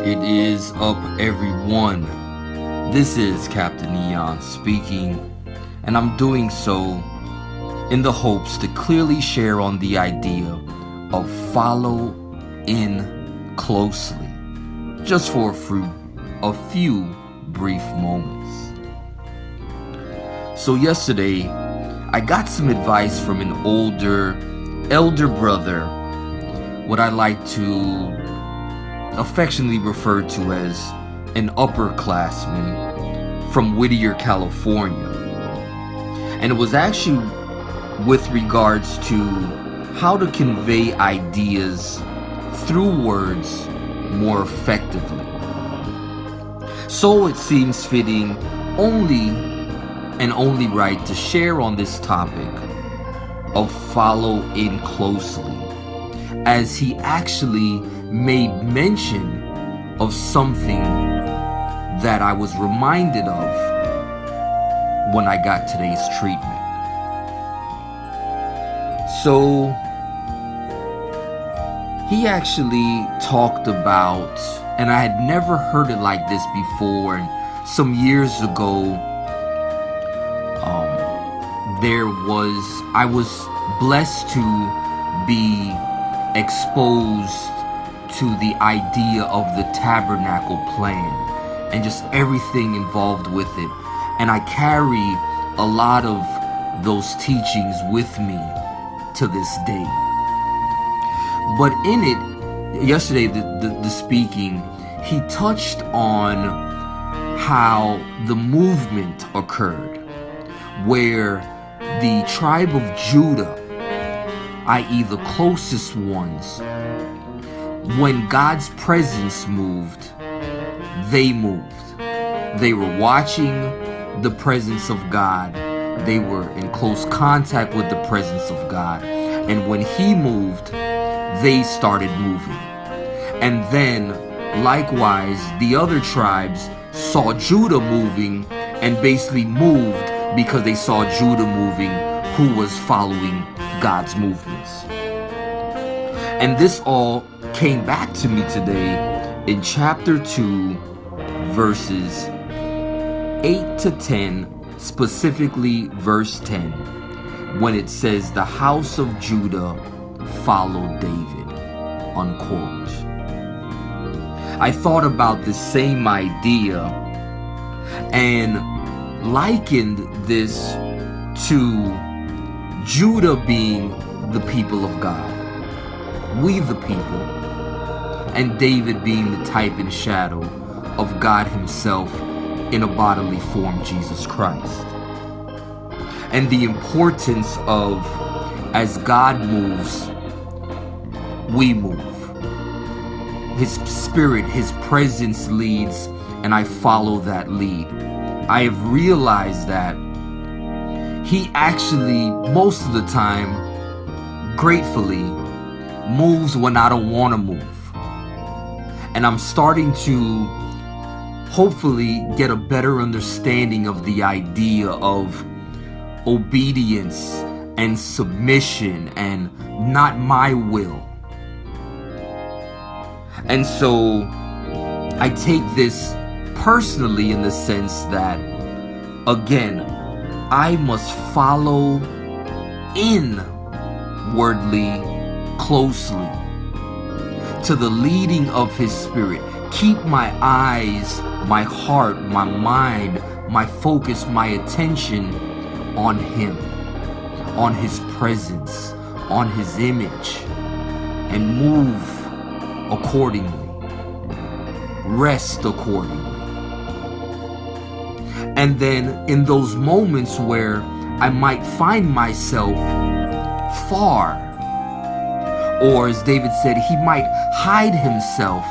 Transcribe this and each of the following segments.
It is up, everyone. This is Captain Neon speaking, and I'm doing so in the hopes to clearly share on the idea of follow in closely, just for a few brief moments. So yesterday, I got some advice from an elder brother, what I like to affectionately referred to as an upperclassman from Whittier, California. And it was actually with regards to how to convey ideas through words more effectively. So it seems fitting only right to share on this topic of follow in closely, as he actually made mention of something that I was reminded of when I got today's treatment. So he actually talked about, and I had never heard it like this before, and some years ago, I was blessed to be exposed to the idea of the tabernacle plan and just everything involved with it. And I carry a lot of those teachings with me to this day. But in it, yesterday, the speaking, he touched on how the movement occurred where the tribe of Judah, i.e. the closest ones, when God's presence moved, they moved. They were watching the presence of God. They were in close contact with the presence of God. And when He moved, they started moving. And then, likewise, the other tribes saw Judah moving and basically moved because they saw Judah moving, who was following God's movements. And this all came back to me today in chapter 2, verses 8 to 10, specifically verse 10, when it says, "The house of Judah followed David," unquote. I thought about the same idea and likened this to Judah being the people of God, we the people, and David being the type and shadow of God Himself in a bodily form, Jesus Christ. And the importance of, as God moves, we move. His Spirit, His presence leads, and I follow that lead. I have realized that He actually, most of the time, gratefully, moves when I don't want to move. And I'm starting to hopefully get a better understanding of the idea of obedience and submission and not my will. And so I take this personally in the sense that, again, I must follow inwardly closely to the leading of His Spirit. Keep my eyes, my heart, my mind, my focus, my attention on Him, on His presence, on His image, and move accordingly, rest accordingly. And then in those moments where I might find myself far, or as David said, he might hide himself,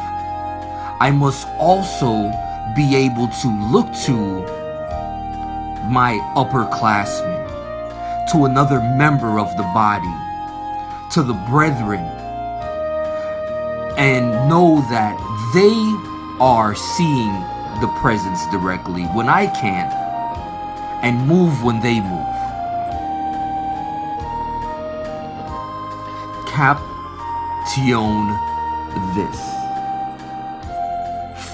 I must also be able to look to my upperclassmen, to another member of the body, to the brethren, and know that they are seeing the presence directly when I can't, and move when they move. Caption this.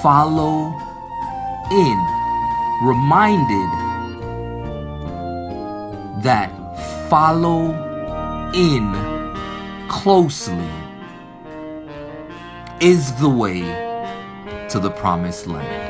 follow in, reminded that follow in closely is the way to the promised land.